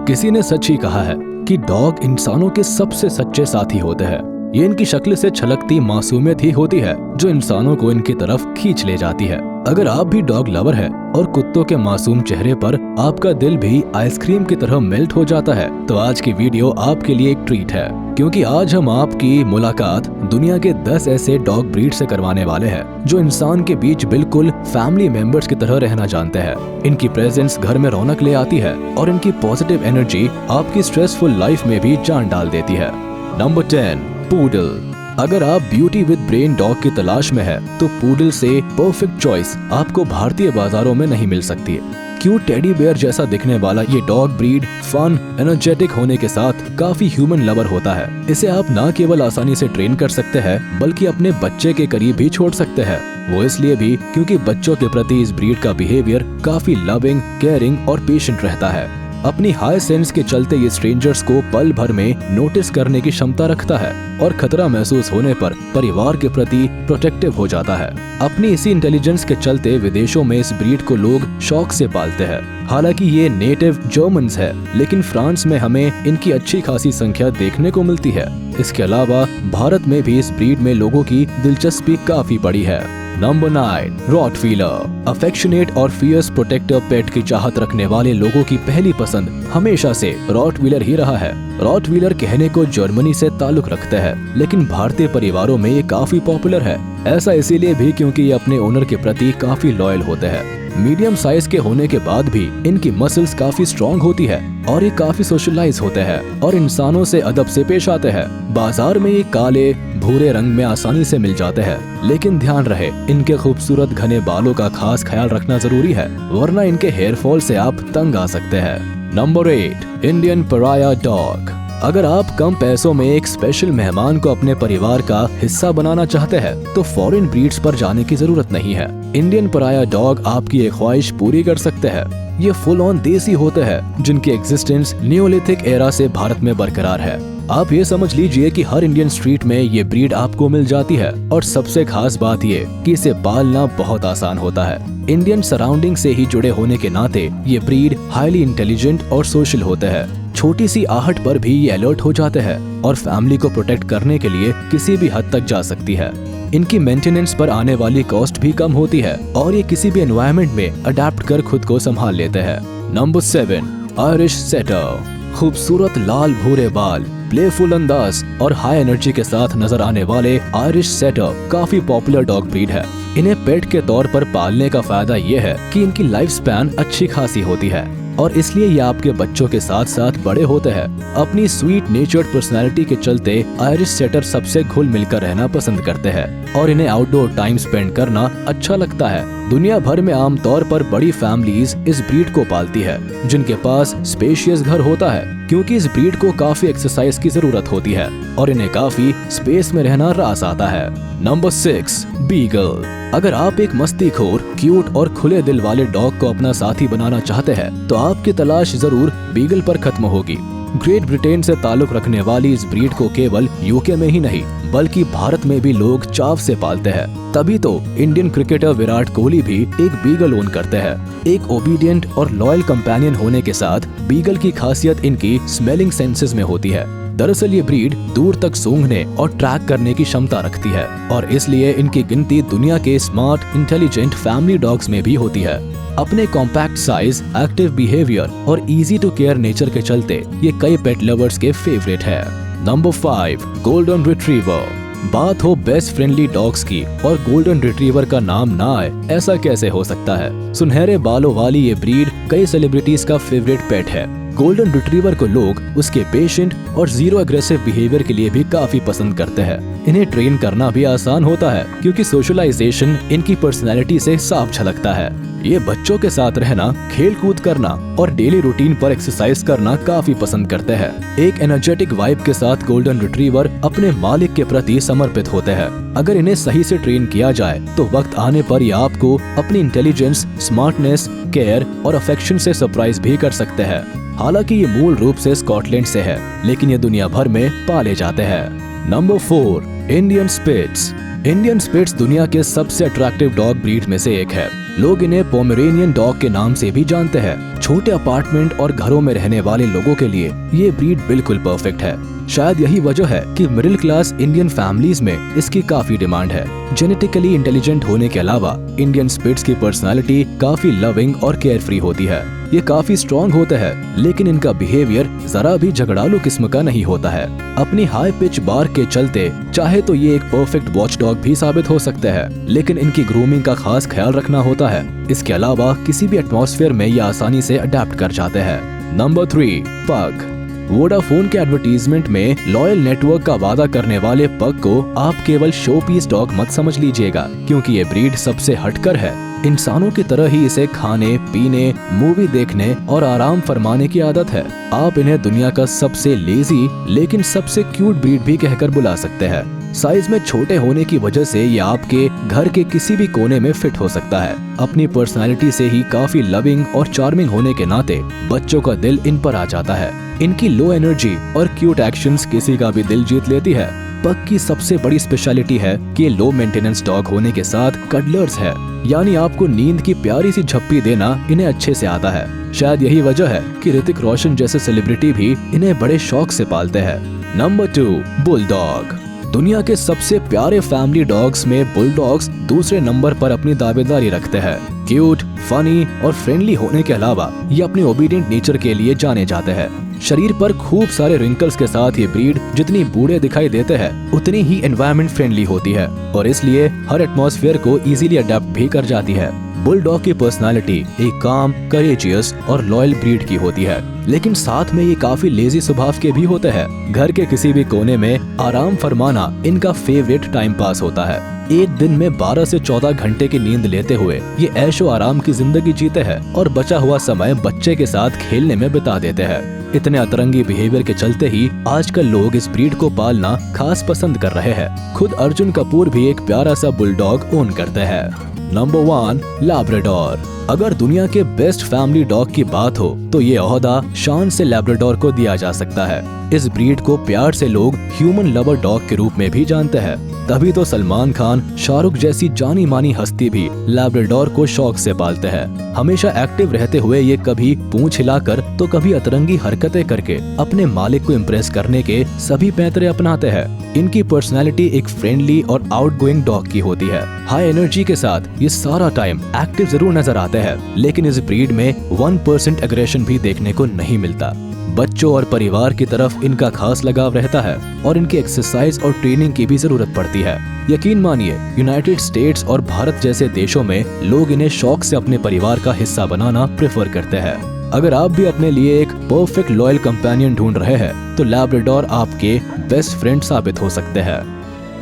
किसी ने सच ही कहा है कि डॉग इंसानों के सबसे सच्चे साथी होते हैं। ये इनकी शक्ल से छलकती मासूमियत ही होती है जो इंसानों को इनकी तरफ खींच ले जाती है। अगर आप भी डॉग लवर है और कुत्तों के मासूम चेहरे पर आपका दिल भी आइसक्रीम की तरह मेल्ट हो जाता है, तो आज की वीडियो आपके लिए एक ट्रीट है, क्योंकि आज हम आपकी मुलाकात दुनिया के 10 ऐसे डॉग ब्रीड से करवाने वाले हैं जो इंसान के बीच बिल्कुल फैमिली मेंबर्स की तरह रहना जानते हैं। इनकी प्रेजेंस घर में रौनक ले आती है और इनकी पॉजिटिव एनर्जी आपकी स्ट्रेसफुल लाइफ में भी जान डाल देती है। Number 10, poodle. अगर आप ब्यूटी विद ब्रेन डॉग की तलाश में है तो पूडल से परफेक्ट चॉइस आपको भारतीय बाजारों में नहीं मिल सकती है। क्यूट टेडी बेयर जैसा दिखने वाला ये डॉग ब्रीड फन, एनर्जेटिक होने के साथ काफी ह्यूमन लवर होता है। इसे आप न केवल आसानी से ट्रेन कर सकते हैं बल्कि अपने बच्चे के करीब भी छोड़ सकते हैं। वो इसलिए भी क्योंकि बच्चों के प्रति इस ब्रीड का बिहेवियर काफी लविंग, केयरिंग और पेशेंट रहता है। अपनी हाई सेंस के चलते ये स्ट्रेंजर्स को पल भर में नोटिस करने की क्षमता रखता है और खतरा महसूस होने पर परिवार के प्रति प्रोटेक्टिव हो जाता है। अपनी इसी इंटेलिजेंस के चलते विदेशों में इस ब्रीड को लोग शौक से पालते हैं। हालांकि ये नेटिव जर्मन्स है, लेकिन फ्रांस में हमें इनकी अच्छी खासी संख्या देखने को मिलती है। इसके अलावा भारत में भी इस ब्रीड में लोगों की दिलचस्पी काफी बड़ी है। Number 9, Rottweiler. अफेक्शनेट और फियर्स प्रोटेक्टर पेट की चाहत रखने वाले लोगों की पहली पसंद हमेशा से रॉटवीलर ही रहा है। रॉटवीलर कहने को जर्मनी से ताल्लुक रखते हैं, लेकिन भारतीय परिवारों में ये काफी पॉपुलर है। ऐसा इसीलिए भी क्योंकि ये अपने ओनर के प्रति काफी लॉयल होते हैं। मीडियम साइज के होने के बाद भी इनकी मसल्स काफी स्ट्रॉन्ग होती है और ये काफी सोशलाइज होते हैं और इंसानों से अदब से पेश आते हैं। बाजार में ये काले भूरे रंग में आसानी से मिल जाते हैं, लेकिन ध्यान रहे इनके खूबसूरत घने बालों का खास ख्याल रखना जरूरी है, वरना इनके हेयर फॉल से आप तंग आ सकते हैं। नंबर 8, इंडियन पराया डॉग। अगर आप कम पैसों में एक स्पेशल मेहमान को अपने परिवार का हिस्सा बनाना चाहते हैं तो फॉरेन ब्रीड्स पर जाने की जरूरत नहीं है। इंडियन पराया डॉग आपकी एक ख्वाहिश पूरी कर सकते हैं। ये फुल ऑन देसी होते हैं जिनकी एग्जिस्टेंस नियोलिथिक एरा से भारत में बरकरार है। आप ये समझ लीजिए कि हर इंडियन स्ट्रीट में ये ब्रीड आपको मिल जाती है और सबसे खास बात ये कि इसे पालना बहुत आसान होता है। इंडियन सराउंडिंग से ही जुड़े होने के नाते ये ब्रीड हाईली इंटेलिजेंट और सोशल होते हैं। छोटी सी आहट पर भी ये अलर्ट हो जाते हैं और फैमिली को प्रोटेक्ट करने के लिए किसी भी हद तक जा सकती है। इनकी मेंटेनेंस पर आने वाली कॉस्ट भी कम होती है और ये किसी भी एनवायरनमेंट में अडेप्ट कर खुद को संभाल लेते हैं। Number 7, Irish setter. खूबसूरत लाल भूरे बाल, प्लेफुल अंदाज और हाई एनर्जी के साथ नजर आने वाले आयरिश सेटर काफी पॉपुलर डॉग ब्रीड है। इन्हें पेट के तौर पर पालने का फायदा ये है कि इनकी लाइफ स्पैन अच्छी खासी होती है और इसलिए ये आपके बच्चों के साथ साथ बड़े होते हैं। अपनी स्वीट नेचर्ड पर्सनैलिटी के चलते आयरिश सेटर सबसे घुल मिलकर रहना पसंद करते हैं और इन्हें आउटडोर टाइम स्पेंड करना अच्छा लगता है। दुनिया भर में आमतौर पर बड़ी फैमिलीज इस ब्रीड को पालती है जिनके पास स्पेशियस घर होता है, क्योंकि इस ब्रीड को काफी एक्सरसाइज की जरूरत होती है और इन्हें काफी स्पेस में रहना रास आता है। Number 6, beagle. अगर आप एक मस्तीखोर, क्यूट और खुले दिल वाले डॉग को अपना साथी बनाना चाहते हैं तो आपकी तलाश जरूर बीगल पर खत्म होगी। ग्रेट ब्रिटेन से ताल्लुक रखने वाली इस ब्रीड को केवल यूके में ही नहीं बल्कि भारत में भी लोग चाव से पालते हैं। तभी तो इंडियन क्रिकेटर विराट कोहली भी एक बीगल ओन करते हैं। एक ओबीडियंट और लॉयल कंपेनियन होने के साथ बीगल की खासियत इनकी स्मेलिंग सेंसेस में होती है। दरअसल ये ब्रीड दूर तक सूंघने और ट्रैक करने की क्षमता रखती है और इसलिए इनकी गिनती दुनिया के स्मार्ट, इंटेलिजेंट फैमिली डॉग्स में भी होती है। अपने कॉम्पैक्ट साइज, एक्टिव बिहेवियर और इजी टू केयर नेचर के चलते ये कई पेट लवर्स के फेवरेट है। Number 5, golden retriever. बात हो बेस्ट फ्रेंडली डॉग्स की और गोल्डन रिट्रीवर का नाम ना आए, ऐसा कैसे हो सकता है। सुनहरे बालों वाली ये ब्रीड कई सेलिब्रिटीज का फेवरेट पेट है। गोल्डन रिट्रीवर को लोग उसके पेशेंट और जीरो अग्रेसिव बिहेवियर के लिए भी काफी पसंद करते हैं। इन्हें ट्रेन करना भी आसान होता है क्योंकि सोशलाइजेशन इनकी पर्सनैलिटी से साफ झलकता है। ये बच्चों के साथ रहना, खेल कूद करना और डेली रूटीन पर एक्सरसाइज करना काफी पसंद करते हैं। एक एनर्जेटिक वाइब के साथ गोल्डन रिट्रीवर अपने मालिक के प्रति समर्पित होते हैं। अगर इन्हें सही से ट्रेन किया जाए तो वक्त आने पर ये आपको अपनी इंटेलिजेंस, स्मार्टनेस, केयर और अफेक्शन से सरप्राइज भी कर सकते हैं। हालांकि ये मूल रूप से स्कॉटलैंड से है, लेकिन ये दुनिया भर में पाले जाते हैं। Number 4, Indian spitz. Indian spitz दुनिया के सबसे अट्रैक्टिव डॉग ब्रीड में से एक है। लोग इन्हें पोमेरेनियन डॉग के नाम से भी जानते हैं। छोटे अपार्टमेंट और घरों में रहने वाले लोगों के लिए ये ब्रीड बिल्कुल परफेक्ट है। शायद यही वजह है कि मिडिल क्लास इंडियन फैमिलीज में इसकी काफी डिमांड है। जेनेटिकली इंटेलिजेंट होने के अलावा इंडियन स्पिट्स की पर्सनालिटी काफी लविंग और केयर फ्री होती है। ये काफी स्ट्रॉन्ग होते हैं, लेकिन इनका बिहेवियर जरा भी झगड़ालू किस्म का नहीं होता है। अपनी हाई पिच बार्क के चलते चाहे तो ये एक परफेक्ट वॉच डॉग भी साबित हो सकते हैं, लेकिन इनकी ग्रूमिंग का खास ख्याल रखना होता है। इसके अलावा किसी भी एटमॉस्फेयर में ये आसानी से अडेप्ट कर जाते हैं। नंबर 3, पग। वोडाफोन के एडवर्टीजमेंट में लॉयल नेटवर्क का वादा करने वाले पग को आप केवल शो पीस डॉग मत समझ लीजिएगा, क्योंकि ये ब्रीड सबसे हटकर है। इंसानों की तरह ही इसे खाने, पीने, मूवी देखने और आराम फरमाने की आदत है। आप इन्हें दुनिया का सबसे लेजी लेकिन सबसे क्यूट ब्रीड भी कहकर बुला सकते हैं। साइज में छोटे होने की वजह से ये आपके घर के किसी भी कोने में फिट हो सकता है। अपनी पर्सनालिटी से ही काफी लविंग और चार्मिंग होने के नाते बच्चों का दिल इन पर आ जाता है। इनकी लो एनर्जी और क्यूट एक्शंस किसी का भी दिल जीत लेती है। पग की सबसे बड़ी स्पेशलिटी है कि लो मेंटेनेंस डॉग होने के साथ कडलर्स है, यानी आपको नींद की प्यारी सी झप्पी देना इन्हें अच्छे से आता है। शायद यही वजह है कि ऋतिक रोशन जैसे सेलिब्रिटी भी इन्हें बड़े शौक से पालते हैं। Number 2, bulldog. दुनिया के सबसे प्यारे फैमिली डॉग्स में बुलडॉग्स दूसरे नंबर पर अपनी दावेदारी रखते हैं। क्यूट, फनी और फ्रेंडली होने के अलावा ये अपने ओबीडिएंट नेचर के लिए जाने जाते हैं। शरीर पर खूब सारे रिंकल्स के साथ ये ब्रीड जितनी बूढ़े दिखाई देते हैं उतनी ही एनवायरनमेंट फ्रेंडली होती है और इसलिए हर एटमॉस्फेयर को इजीली अडेप्ट भी कर जाती है। बुलडॉग की पर्सनालिटी एक काम, करेजियस और लॉयल ब्रीड की होती है, लेकिन साथ में ये काफी लेजी स्वभाव के भी होते हैं। घर के किसी भी कोने में आराम फरमाना इनका फेवरेट टाइम पास होता है। एक दिन में 12 से 14 घंटे की नींद लेते हुए ये ऐशो आराम की जिंदगी जीते हैं और बचा हुआ समय बच्चे के साथ खेलने में बिता देते हैं। इतने अतरंगी बिहेवियर के चलते ही आजकल लोग इस ब्रीड को पालना खास पसंद कर रहे हैं। खुद अर्जुन कपूर भी एक प्यारा सा बुलडॉग ओन करते हैं। Number 1, Labrador. अगर दुनिया के बेस्ट फैमिली डॉग की बात हो तो ये ओहदा शान से लैब्राडोर को दिया जा सकता है। इस ब्रीड को प्यार से लोग ह्यूमन लवर डॉग के रूप में भी जानते हैं। तभी तो सलमान खान, शाहरुख जैसी जानी मानी हस्ती भी लैब्राडोर को शौक से पालते हैं। हमेशा एक्टिव रहते हुए ये कभी पूंछ हिलाकर तो कभी अतरंगी हरकतें करके अपने मालिक को इम्प्रेस करने के सभी पैंतरे अपनाते हैं। इनकी पर्सनैलिटी एक फ्रेंडली और आउटगोइंग डॉग की होती है। हाई एनर्जी के साथ ये सारा टाइम एक्टिव जरूर नजर आते हैं, लेकिन इस ब्रीड में 1% एग्रेशन भी देखने को नहीं मिलता। बच्चों और परिवार की तरफ इनका खास लगाव रहता है और इनकी एक्सरसाइज और ट्रेनिंग की भी जरूरत पड़ती है। यकीन मानिए, यूनाइटेड स्टेट्स और भारत जैसे देशों में लोग इन्हें शौक से अपने परिवार का हिस्सा बनाना प्रेफर करते हैं। अगर आप भी अपने लिए एक परफेक्ट लॉयल कंपेनियन ढूंढ रहे हैं तो लैब्राडोर आपके बेस्ट फ्रेंड साबित हो सकते हैं।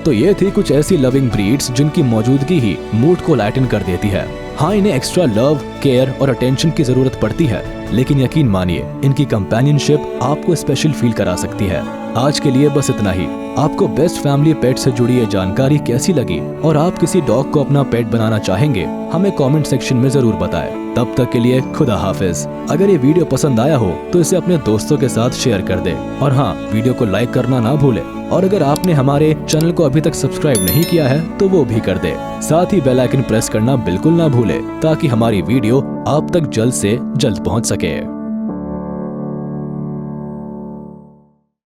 तो ये थी कुछ ऐसी लविंग ब्रीड्स जिनकी मौजूदगी ही मूड को लाइटन कर देती है। हाँ, इन्हें एक्स्ट्रा लव, केयर और अटेंशन की जरूरत पड़ती है, लेकिन यकीन मानिए इनकी कंपेनियनशिप आपको स्पेशल फील करा सकती है। आज के लिए बस इतना ही। आपको बेस्ट फैमिली पेट से जुड़ी ये जानकारी कैसी लगी और आप किसी डॉग को अपना पेट बनाना चाहेंगे, हमें कमेंट सेक्शन में जरूर बताएं। तब तक के लिए खुदा हाफिज। अगर ये वीडियो पसंद आया हो तो इसे अपने दोस्तों के साथ शेयर कर दे और हाँ, वीडियो को लाइक करना ना भूले। और अगर आपने हमारे चैनल को अभी तक सब्सक्राइब नहीं किया है तो वो भी कर दे। साथ ही बेल आइकन प्रेस करना बिल्कुल ना भूले ताकि हमारी वीडियो आप तक जल्द से जल्द पहुंच सके।